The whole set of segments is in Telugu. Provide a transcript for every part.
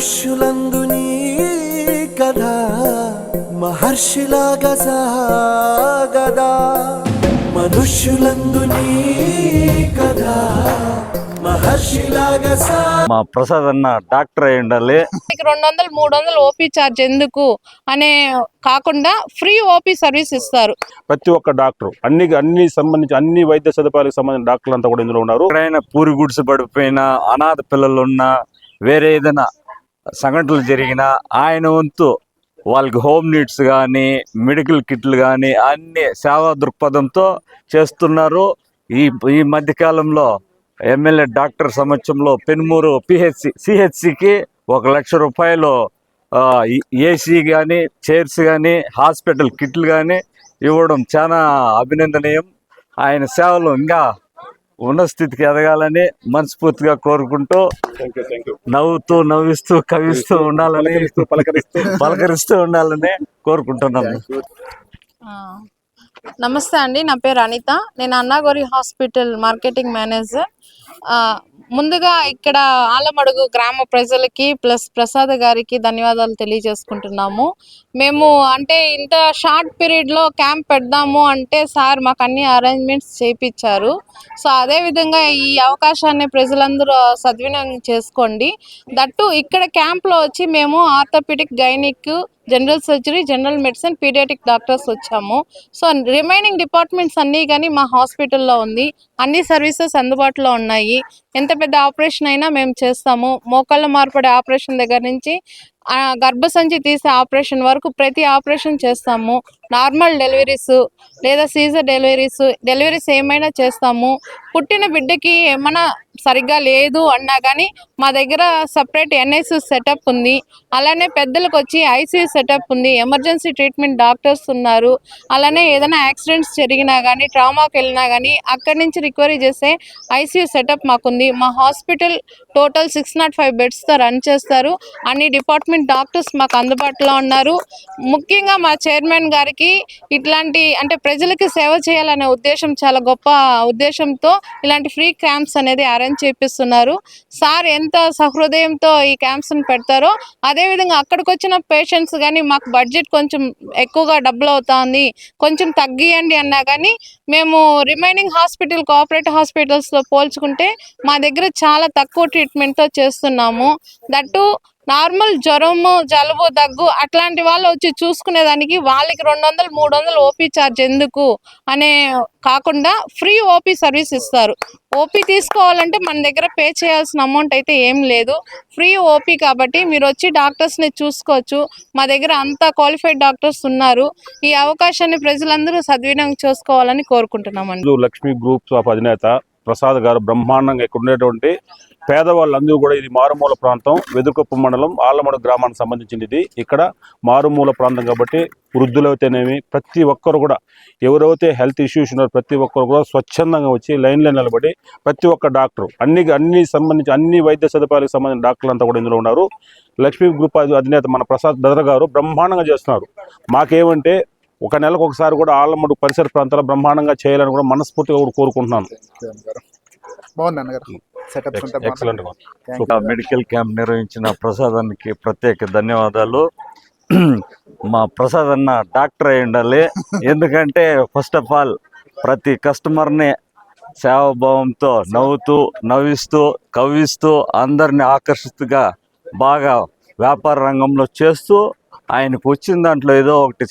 మనుష్యులందుని కథ మహర్షిలాగా సాగదా మనుష్యులందుని కథ మహర్షిలాగా మా ప్రసాద్ అన్న డాక్టర్ అయి ఉండాలి. 200-300 ఓపీ ఛార్జ్ ఎందుకు అనే కాకుండా ఫ్రీ ఓపీ సర్వీస్ ఇస్తారు. ప్రతి ఒక్క డాక్టర్ అన్ని సంబంధించి అన్ని వైద్య సదుపాయాలకు సంబంధించిన డాక్టర్లు అంతా కూడా ఇందులో ఉన్నారు. ఎక్కడైనా పూరి గుడిసి పడిపోయినా, అనాథ పిల్లలు ఉన్నా, వేరే ఏదైనా సంఘటనలు జరిగినా ఆయన వంతు వాళ్ళకి హోమ్ నీడ్స్ కానీ, మెడికల్ కిట్లు కానీ అన్ని సేవా దృక్పథంతో చేస్తున్నారు. ఈ మధ్యకాలంలో ఎమ్మెల్యే డాక్టర్ సమక్షంలో పెనుమూరు సిహెచ్సికి 1 లక్ష రూపాయలు ఏసీ కానీ, చైర్స్ కానీ, హాస్పిటల్ కిట్లు కానీ ఇవ్వడం చాలా అభినందనీయం. ఆయన సేవలు ఇంకా ఉన్న స్థితికి ఎదగాలని మనస్ఫూర్తిగా కోరుకుంటూ, నవ్వుతూ నవ్విస్తూ కవిస్తూ ఉండాలని, పలకరిస్తూ ఉండాలని కోరుకుంటున్నాను. నమస్తే అండి, నా పేరు అనిత. నేను అన్నాగోరి హాస్పిటల్ మార్కెటింగ్ మేనేజర్. ముందుగా ఇక్కడ ఆలమడుగు గ్రామ ప్రజలకి ప్లస్ ప్రసాద్ గారికి ధన్యవాదాలు తెలియజేసుకుంటున్నాము. మేము అంటే ఇంత షార్ట్ పీరియడ్లో క్యాంప్ పెడదాము అంటే సార్ మాకు అన్ని అరేంజ్మెంట్స్ చేయించారు. సో అదేవిధంగా ఈ అవకాశాన్ని ప్రజలందరూ సద్వినియోగం చేసుకోండి. దట్టు ఇక్కడ క్యాంప్లో వచ్చి మేము orthopaedic, gynaec, general surgery, general medicine, paediatric doctors వచ్చాము. సో రిమైనింగ్ డిపార్ట్మెంట్స్ అన్నీ కానీ మా హాస్పిటల్లో ఉంది. అన్ని సర్వీసెస్ అందుబాటులో ఉన్నాయి. ఎంత పెద్ద ఆపరేషన్ అయినా మేము చేస్తాము. మోకాళ్ళ మార్పిడి ఆపరేషన్ దగ్గర నుంచి గర్భసంచి తీసే ఆపరేషన్ వరకు ప్రతి ఆపరేషన్ చేస్తాము. నార్మల్ డెలివరీస్ లేదా సీజర్ డెలివరీస్ ఏమైనా చేస్తాము. పుట్టిన బిడ్డకి ఏమైనా సరిగ్గా లేదు అన్నా కానీ మా దగ్గర సపరేట్ ఎన్ఐసియు సెటప్ ఉంది. అలానే పెద్దలకు వచ్చి ఐసీయూ సెటప్ ఉంది. ఎమర్జెన్సీ ట్రీట్మెంట్ డాక్టర్స్ ఉన్నారు. అలానే ఏదైనా యాక్సిడెంట్స్ జరిగినా కానీ, ట్రామాకి వెళ్ళినా కానీ అక్కడి నుంచి రికవరీ చేసే ఐసీయూ సెటప్ మాకుంది. మా హాస్పిటల్ టోటల్ 605 బెడ్స్తో రన్ చేస్తారు. అన్ని డిపార్ట్మెంట్ డాక్టర్స్ మాకు అందుబాటులో ఉన్నారు. ముఖ్యంగా మా చైర్మన్ గారికి ఇట్లాంటి అంటే ప్రజలకి సేవ చేయాలనే ఉద్దేశం, చాలా గొప్ప ఉద్దేశంతో ఇలాంటి ఫ్రీ క్యాంప్స్ అనేది అరేంజ్ చేపిస్తున్నారు. సార్ ఎంత సహృదయంతో ఈ క్యాంప్స్ని పెడతారో అదేవిధంగా అక్కడికి వచ్చిన పేషెంట్స్ కానీ మాకు బడ్జెట్ కొంచెం ఎక్కువగా డబ్బులు అవుతుంది, కొంచెం తగ్గియండి అన్నా కానీ మేము రిమైనింగ్ హాస్పిటల్, కోఆపరేటివ్ హాస్పిటల్స్తో పోల్చుకుంటే మా దగ్గర చాలా తక్కువ ట్రీట్మెంట్తో చేస్తున్నాము. దట్టు నార్మల్ జ్వరము, జలుబు, దగ్గు అట్లాంటి వాళ్ళు వచ్చి చూసుకునేదానికి వాళ్ళకి 200-300 ఓపీ ఛార్జ్ ఎందుకు అనే కాకుండా ఫ్రీ ఓపీ సర్వీస్ ఇస్తారు. ఓపీ తీసుకోవాలంటే మన దగ్గర పే చేయాల్సిన అమౌంట్ అయితే ఏం లేదు. ఫ్రీ ఓపీ కాబట్టి మీరు వచ్చి డాక్టర్స్ని చూసుకోవచ్చు. మా దగ్గర అంతా క్వాలిఫైడ్ డాక్టర్స్ ఉన్నారు. ఈ అవకాశాన్ని ప్రజలందరూ సద్వినియోగం చేసుకోవాలని కోరుకుంటున్నామండి. లక్ష్మీ గ్రూప్స్ ఆఫ్ అధినేత ప్రసాద్ గారు బ్రహ్మాండంగా ఇక్కడ ఉండేటువంటి పేదవాళ్ళందరూ కూడా, ఇది మారుమూల ప్రాంతం, వెదురుకొప్ప మండలం, ఆలమడుగు గ్రామానికి సంబంధించింది. ఇది ఇక్కడ మారుమూల ప్రాంతం కాబట్టి వృద్ధులైతేనేమి ప్రతి ఒక్కరు కూడా, ఎవరైతే హెల్త్ ఇష్యూస్ ఉన్నారో ప్రతి ఒక్కరు కూడా స్వచ్ఛందంగా వచ్చి లైన్లో నిలబడి ప్రతి ఒక్క డాక్టర్ అన్ని సంబంధించి అన్ని వైద్య సదుపాయాలకు సంబంధించిన డాక్టర్లు అంతా కూడా ఇందులో ఉన్నారు. లక్ష్మీ గ్రూప్ అధినేత మన ప్రసాద్ బ్రదర్ గారు బ్రహ్మాండంగా చేస్తున్నారు. మాకేమంటే ఒక నెలకు ఒకసారి కూడా ఆలమడుగు పరిసర ప్రాంతాల్లో బ్రహ్మాండంగా చేయాలని కూడా మనస్ఫూర్తిగా కూడా కోరుకుంటున్నాను. మెడికల్ క్యాంప్ నిర్వహించిన ప్రసాదానికి ప్రత్యేక ధన్యవాదాలు. మా ప్రసాద్ అన్న డాక్టర్ అయి ఉండాలి. ఎందుకంటే ఫస్ట్ ఆఫ్ ఆల్ ప్రతి కస్టమర్ని సేవాభావంతో నవ్విస్తూ కవ్విస్తూ అందరిని ఆకర్షితుగా బాగా వ్యాపార రంగంలో చేస్తూ ఆయనకు వచ్చిన దాంట్లో ఏదో ఒకటి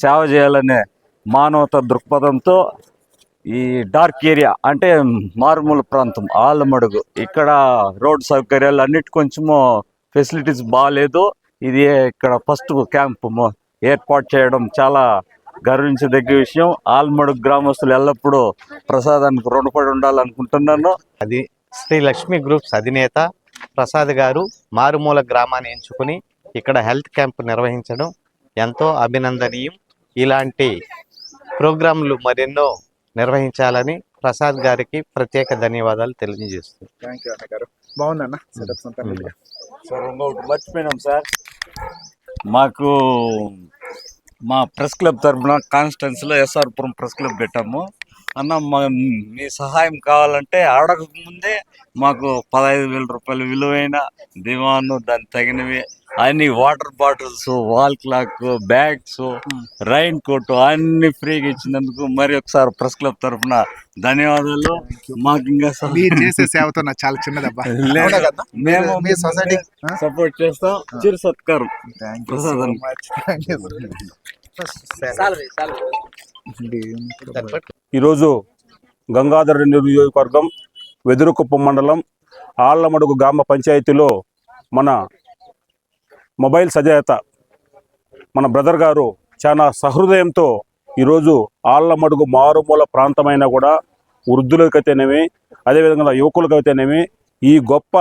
సేవ చేయాలనే మానవత దృక్పథంతో ఈ డార్క్ ఏరియా అంటే మారుమూల ప్రాంతం ఆలమడుగు, ఇక్కడ రోడ్ సౌకర్యాలు అన్నిటి కొంచెము ఫెసిలిటీస్ బాగాలేదు. ఇది ఇక్కడ ఫస్ట్ క్యాంప్ ఏర్పాటు చేయడం చాలా గర్వించదగ్గ విషయం. ఆలమడుగు గ్రామస్తులు ఎల్లప్పుడూ ప్రసాదానికి రుణపడి ఉండాలనుకుంటున్నాను. అది శ్రీ లక్ష్మీ గ్రూప్స్ అధినేత ప్రసాద్ గారు మారుమూల గ్రామాన్ని ఎంచుకుని ఇక్కడ హెల్త్ క్యాంప్ నిర్వహించడం ఎంతో అభినందనీయం. ఇలాంటి ప్రోగ్రాంలు మరెన్నో నిర్వహించాలని ప్రసాద్ గారికి ప్రత్యేక ధన్యవాదాలు తెలియజేస్తున్నాను. మర్చిపోయినాం సార్, మాకు మా ప్రెస్ క్లబ్ తరఫున కాన్స్టిట్యున్సీలో ఎస్ఆర్పురం ప్రెస్ క్లబ్ పెట్టాము. అన్న మీ సహాయం కావాలంటే అడగక ముందే మాకు 15,000 రూపాయలు విలువైన దివాను దానికి తగినవి అన్ని water bottles, wall clock, bags, rain coat అన్ని ఫ్రీగా ఇచ్చినందుకు మరి ఒకసారి ప్రెస్ క్లబ్ తరఫున ధన్యవాదాలు. మాకు ఇంకా మీరు చేసే సేవతో నాకు చాలా చిన్నదబ్బా. లేదు. అవునా కదా? మేము మీ సొసైటీ సపోర్ట్ చేస్తాం. చిరు సత్కారం. ఈరోజు గంగాధర నియోజకవర్గం వెదురుకుప్పం మండలం ఆళ్లమడుగు గ్రామ పంచాయతీలో మన మొబైల్ సజాయత మన బ్రదర్ గారు చాలా సహృదయంతో ఈరోజు ఆళ్లమడుగు మారుమూల ప్రాంతమైన కూడా వృద్ధులకైతేనేమి అదేవిధంగా యువకులకైతేనేమి ఈ గొప్ప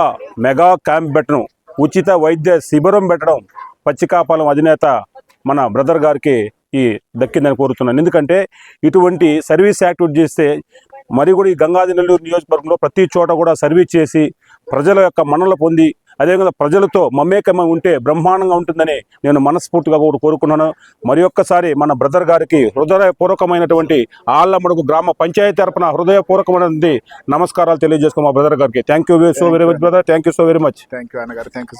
మెగా క్యాంప్ పెట్టడం, ఉచిత వైద్య శిబిరం పెట్టడం పచ్చికాపాలెం అధినేత మన బ్రదర్ గారికి ఈ దక్కిందని కోరుతున్నాను. ఎందుకంటే ఇటువంటి సర్వీస్ యాక్టివిటీ చేస్తే మరి కూడా ఈ గంగాధర నెల్లూరు నియోజకవర్గంలో ప్రతి చోట కూడా సర్వీస్ చేసి ప్రజల యొక్క మన్ననలు పొంది అదేవిధంగా ప్రజలతో మమేకమై ఉంటే బ్రహ్మాండంగా ఉంటుందని నేను మనస్ఫూర్తిగా కూడా కోరుకున్నాను. మరి ఒక్కసారి మన బ్రదర్ గారికి హృదయపూర్వకమైనటువంటి ఆళ్లమడుగు గ్రామ పంచాయతీ తరపున హృదయపూర్వకమైనది నమస్కారాలు తెలియజేసుకో మా బ్రదర్ గారికి. Thank you so very much brother. Thank you so very much. Thank you అన్నగారు, థ్యాంక్ యూ.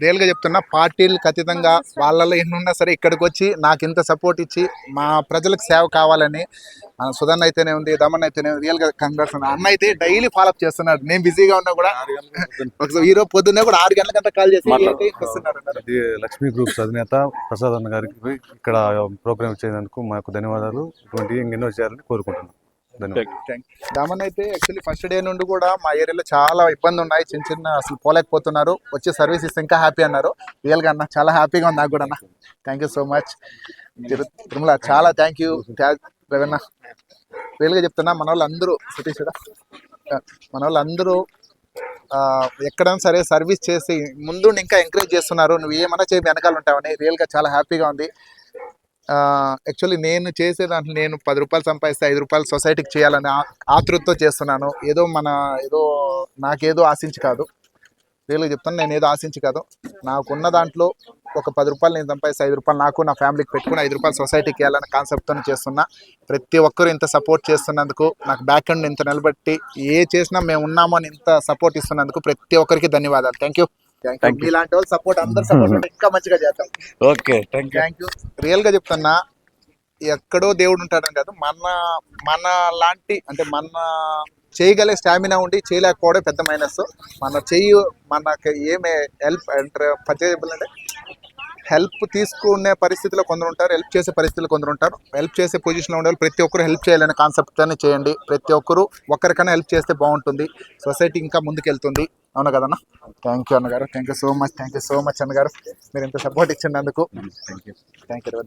రియల్గా చెప్తున్నా, పార్టీలకు అతీతంగా వాళ్ళలో ఎన్నున్నా సరే ఇక్కడికి వచ్చి నాకు ఇంత సపోర్ట్ ఇచ్చి మా ప్రజలకు సేవ కావాలని సుధన్ అయితేనే ఉంది, దమన్ అయితేనే రియల్గా కంగ్రాట్స్. అన్న అయితే డైలీ ఫాలోఅప్ చేస్తున్నాడు. నేను బిజీగా ఉన్నా కూడా ఒకసారి ఈరోజు పొద్దున్నే కూడా 6 గంటలకంతా కాల్ చేసి వస్తున్నారు. లక్ష్మీ గ్రూప్స్ అధినేత ప్రసాద్ అన్న గారికి ఇక్కడ ప్రోగ్రామ్ ఇచ్చేందుకు మాకు ధన్యవాదాలు. ఇటువంటి ఎన్నో చేయాలని కోరుకుంటున్నాను. దమన్ అయితే యాక్చువల్లీ ఫస్ట్ డే నుండి కూడా మా ఏరియాలో చాలా ఇబ్బంది ఉన్నాయి, చిన్న చిన్న అసలు పోలేకపోతున్నారు. వచ్చి సర్వీస్ ఇస్తే ఇంకా హ్యాపీ అన్నారు. రియల్గా అన్న చాలా హ్యాపీగా ఉంది నాకు కూడా అన్న. Thank you so much. Tirumala చాలా థ్యాంక్ యూ రవీణ. రియల్గా చెప్తున్నా, మన వాళ్ళందరూ సతీష్ మన వాళ్ళందరూ ఎక్కడైనా సరే సర్వీస్ చేసి ముందు ఇంకా ఎంకరేజ్ చేస్తున్నారు. నువ్వు ఏమన్నా చేసి వెనకాల ఉంటావని రియల్గా చాలా హ్యాపీగా ఉంది. యాక్చువల్లీ నేను చేసే దాంట్లో నేను 10 రూపాయలు సంపాదిస్తే 5 రూపాయలు సొసైటీకి చేయాలని ఆతృతతో చేస్తున్నాను. ఏదో నాకేదో ఆశించి కాదు. రియల్గా చెప్తాను, నేను ఏదో ఆశించి కాదు. నాకున్న దాంట్లో ఒక 10 రూపాయలు నేను సంపాదిస్తే 5 రూపాయలు నాకు నా ఫ్యామిలీకి పెట్టుకుని 5 రూపాయలు సొసైటీకి వెళ్ళాలని కాన్సెప్ట్తో చేస్తున్నా. ప్రతి ఒక్కరు ఇంత సపోర్ట్ చేస్తున్నందుకు, నాకు బ్యాక్ ఎండ్ ఇంత నిలబెట్టి ఏ చేసినా మేము ఉన్నాము అని ఇంత సపోర్ట్ ఇస్తున్నందుకు ప్రతి ఒక్కరికి ధన్యవాదాలు. Thank you. మీలాంటి వాళ్ళు సపోర్ట్, అందరు సపోర్ట్ ఇంకా మంచిగా చేద్దాం. Okay, thank you. రియల్గా చెప్తున్నా, ఎక్కడో దేవుడు ఉంటాడని కాదు, మన లాంటి అంటే మన చేయగలే స్టామినా ఉండి చేయలేకపోవడం పెద్ద మైనస్. మనకి ఏమే హెల్ప్ అంటే అంటే హెల్ప్ తీసుకునే పరిస్థితిలో కొందరు ఉంటారు, హెల్ప్ చేసే పరిస్థితుల్లో కొందరు ఉంటారు. హెల్ప్ చేసే పొజిషన్లో ఉండే ప్రతి ఒక్కరు హెల్ప్ చేయాలనే కాన్సెప్ట్తోనే చేయండి. ప్రతి ఒక్కరు ఒకరికైనా హెల్ప్ చేస్తే బాగుంటుంది, సొసైటీ ఇంకా ముందుకెళ్తుంది. అవునా కదన్నా? థ్యాంక్ యూ అన్నగారు. Thank you so much. Thank you so much అన్నగారు, మీరు ఇంత సపోర్ట్ ఇచ్చినందుకు. Thank you.